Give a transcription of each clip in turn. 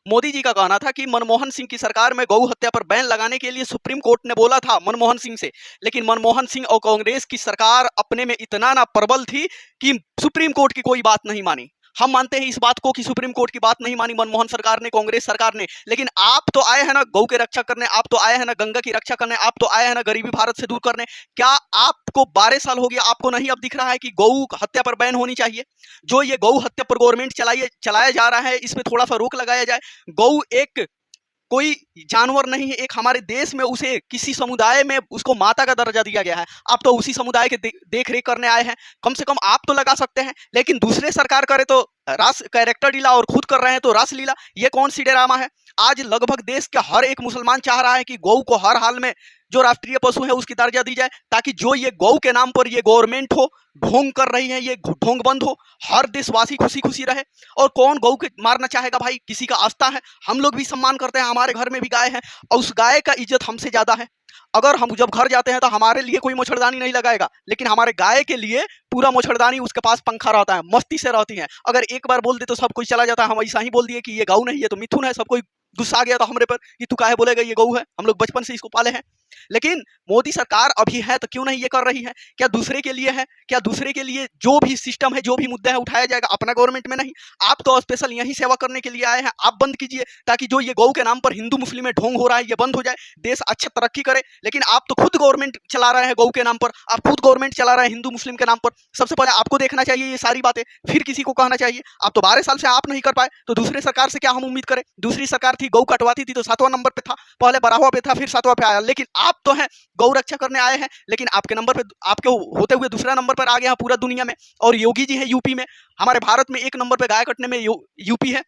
मोदी जी का कहना था कि मनमोहन सिंह की सरकार में गौ हत्या पर बैन लगाने के लिए सुप्रीम कोर्ट ने बोला था मनमोहन सिंह से, लेकिन मनमोहन सिंह और कांग्रेस की सरकार अपने में इतना ना प्रबल थी कि सुप्रीम कोर्ट की कोई बात नहीं मानी। हम मानते हैं इस बात को कि सुप्रीम कोर्ट की बात नहीं मानी मनमोहन सरकार ने, कांग्रेस सरकार ने, लेकिन आप तो आए हैं ना गौ की रक्षा करने, आप तो आए हैं ना गंगा की रक्षा करने, आप तो आए हैं ना गरीबी भारत से दूर करने। क्या आपको 12 साल हो गया, आपको नहीं अब दिख रहा है कि गौ हत्या पर बैन होनी चाहिए? जो ये गौ हत्या पर गवर्नमेंट चलाया जा रहा है, इसमें थोड़ा सा रोक लगाया जाए। गौ एक कोई जानवर नहीं है, एक हमारे देश में उसे किसी समुदाय में उसको माता का दर्जा दिया गया है। आप तो उसी समुदाय के देख रेख करने आए हैं, कम से कम आप तो लगा सकते हैं। लेकिन दूसरे सरकार करे तो रास कैरेक्टर लीला और खुद कर रहे हैं तो रास लीला। ये कौन सी ड्रामा है? आज लगभग देश का हर एक मुसलमान चाह रहा है कि गौ को हर हाल में जो राष्ट्रीय पशु है उसकी दर्जा दी जाए, ताकि जो ये गौ के नाम पर ये गवर्नमेंट हो ढोंग कर रही है, ये ढोंग बंद हो, हर देशवासी खुशी खुशी रहे। और कौन गौ के मारना चाहेगा भाई? किसी का आस्था है, हम लोग भी सम्मान करते हैं, हमारे घर में भी गाय है और उस गाय का इज्जत हमसे ज्यादा है। अगर हम जब घर जाते हैं तो हमारे लिए कोई मच्छरदानी नहीं लगाएगा, लेकिन हमारे गाय के लिए पूरा मच्छरदानी उसके पास पंखा रहता है, मस्ती से रहती है। अगर एक बार बोल दे तो सब कोई चला जाता है। हम ऐसा ही बोल दिए कि ये गौ नहीं, ये तो मिथुन है, सब कोई गुस्सा आ गया था हमरे पर कि तू काहे बोलेगा ये गौ है, हम लोग बचपन से इसको पाले हैं। लेकिन मोदी सरकार अभी है तो क्यों नहीं ये कर रही है? क्या दूसरे के लिए है? क्या दूसरे के लिए जो भी सिस्टम है, जो भी मुद्दा है उठाया जाएगा, अपना गवर्नमेंट में नहीं? आप तो स्पेशल यही सेवा करने के लिए आए हैं। आप बंद कीजिए ताकि जो ये गौ के नाम पर हिंदू मुस्लिम में ढोंग हो रहा है ये बंद हो जाए, देश अच्छा तरक्की करे। लेकिन आप तो खुद गवर्नमेंट चला रहे हैं गौ के नाम पर, आप खुद गवर्नमेंट चला रहे हैं हिंदू मुस्लिम के नाम पर। सबसे पहले आपको देखना चाहिए ये सारी बातें, फिर किसी को कहना चाहिए। आप तो 12 साल से आप नहीं कर पाए तो दूसरे सरकार से क्या हम उम्मीद करें? दूसरी सरकार थी, गौ कटवाती थी तो 7वां नंबर पे था, पहले 12वां पे था, फिर 7वां पे आया। लेकिन आप तो हैं गौ रक्षा करने आए हैं, लेकिन आपके नंबर पे, आपके होते हुए दूसरा नंबर पर आ गया पूरा दुनिया में। और योगी जी है यूपी में, हमारे भारत में 1 नंबर पे गाय कटने में यूपी है।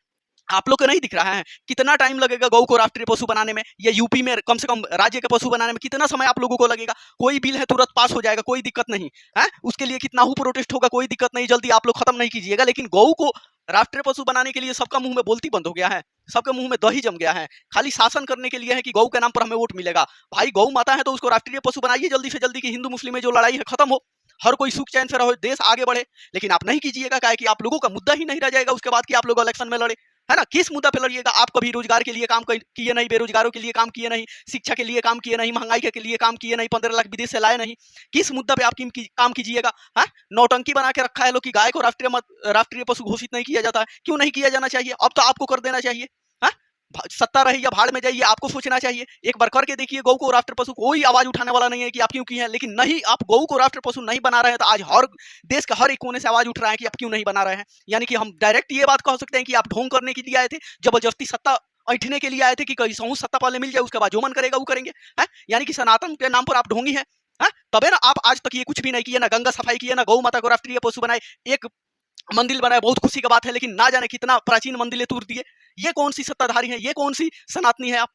आप लोग को नहीं दिख रहा है कितना टाइम लगेगा गौ को राष्ट्रीय पशु बनाने में, या यूपी में कम से कम राज्य के पशु बनाने में कितना समय आप लोगों को लगेगा? कोई बिल है तुरंत पास हो जाएगा, कोई दिक्कत नहीं है। उसके लिए कितना ही प्रोटेस्ट होगा, कोई दिक्कत नहीं, जल्दी आप लोग खत्म नहीं कीजिएगा। लेकिन गौ को राष्ट्रीय पशु बनाने के लिए सबका मुंह में बोलती बंद हो गया है, सबके मुंह में दही जम गया है। खाली शासन करने के लिए है कि गौ के नाम पर हमें वोट मिलेगा। भाई गौ माता है तो उसको राष्ट्रीय पशु बनाइए जल्दी से जल्दी, कि हिंदू मुस्लिम में जो लड़ाई है खत्म हो, हर कोई सुख चैन से रहो, देश आगे बढ़े। लेकिन आप नहीं कीजिएगा, क्या है कि आप लोगों का मुद्दा ही नहीं रह जाएगा उसके बाद कि आप लोग इलेक्शन में लड़े, है ना? किस मुद्दा पे लड़िएगा? आप कभी रोजगार के लिए काम किए नहीं, बेरोजगारों के लिए काम किए नहीं, शिक्षा के लिए काम किए नहीं, महंगाई के लिए काम किए नहीं, 15 लाख विदेश से लाए नहीं। किस मुद्दा पे आप काम कीजिएगा? हाँ, नौटंकी बना के रखा है लोग कि गाय को राष्ट्रीय पशु घोषित नहीं किया जाता है। क्यों नहीं किया जाना चाहिए? अब तो आपको कर देना चाहिए। हाँ, सत्ता रही या भाड़ में जाइए, आपको सोचना चाहिए। एक बार करके देखिए, गौ को राष्ट्र पशु, कोई आवाज उठाने वाला नहीं है कि आप क्यों किए हैं। लेकिन नहीं, आप गौ को राष्ट्र पशु नहीं बना रहे हैं तो आज हर देश का हर एक कोने से आवाज उठ रहा है कि आप क्यों नहीं बना रहे हैं। यानी कि हम डायरेक्ट ये बात कह सकते हैं कि आप ढोंग करने के लिए आए थे, जबरदस्ती सत्ता ऐठने के लिए आए थे कि कहीं सहूं सत्ता पहले मिल जाए, उसके बाद जो मन करेगा वो करेंगे। है यानी कि सनातन के नाम पर आप ढोंगी हैं। तबे ना आप आज तक ये कुछ भी नहीं किए, ना गंगा सफाई किए, ना गौ माता को राष्ट्रीय पशु बनाए, एक मंदिर बनाए, बहुत खुशी की बात है, लेकिन ना जाने कितना प्राचीन मंदिर तोड़ दिए। ये कौन सी सत्ताधारी है? ये कौन सी सनातनी है? आप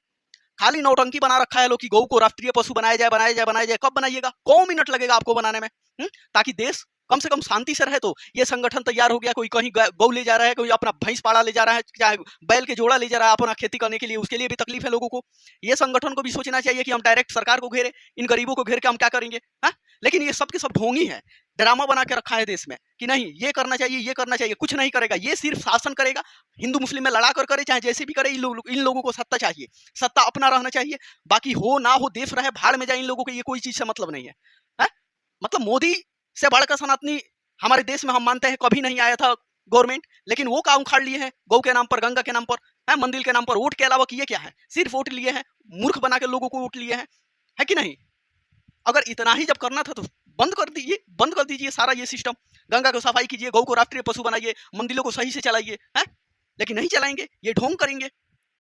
खाली नौटंकी बना रखा है लोग कि गौ को राष्ट्रीय पशु बनाया जाए, बनाया जाए, बनाया जाए। कब बनाइएगा? 1 मिनट लगेगा आपको बनाने में, ताकि देश कम से कम शांति से रहे। तो ये संगठन तैयार हो गया, कोई कहीं गौ ले जा रहा है, कोई अपना भैंस पाड़ा ले जा रहा है, चाहे बैल के जोड़ा ले जा रहा है अपना खेती करने के लिए, उसके लिए भी तकलीफ है लोगों को। ये संगठन को भी सोचना चाहिए कि हम डायरेक्ट सरकार को घेरे, इन गरीबों को घेर के हम क्या करेंगे? लेकिन ये सब के सब ढोंगी है, ड्रामा बना के रखा है देश में कि नहीं ये करना चाहिए, ये करना चाहिए। कुछ नहीं करेगा, ये सिर्फ शासन करेगा, हिंदू मुस्लिम में लड़ा कर करे, चाहे जैसे भी करे। इन लोगों को सत्ता चाहिए, सत्ता अपना रहना चाहिए, बाकी हो ना हो देश रहे, भाड़ में जाए, इन लोगों को ये कोई चीज से मतलब नहीं है। मतलब मोदी से बढ़कर सनातनी हमारे देश में हम मानते हैं कभी नहीं आया था गवर्नमेंट, लेकिन वो काम उखाड़ लिए हैं गौ के नाम पर, गंगा के नाम पर, मंदिर के नाम पर। वोट के अलावा किए क्या है? सिर्फ वोट लिए हैं, मूर्ख बना के लोगों को वोट लिए हैं, है कि नहीं? अगर इतना ही जब करना था तो बंद कर दीजिए सारा ये सिस्टम। गंगा को सफाई कीजिए, गौ को राष्ट्रीय पशु बनाइए, मंदिरों को सही से चलाइए, लेकिन नहीं चलाएंगे, ये ढोंग करेंगे।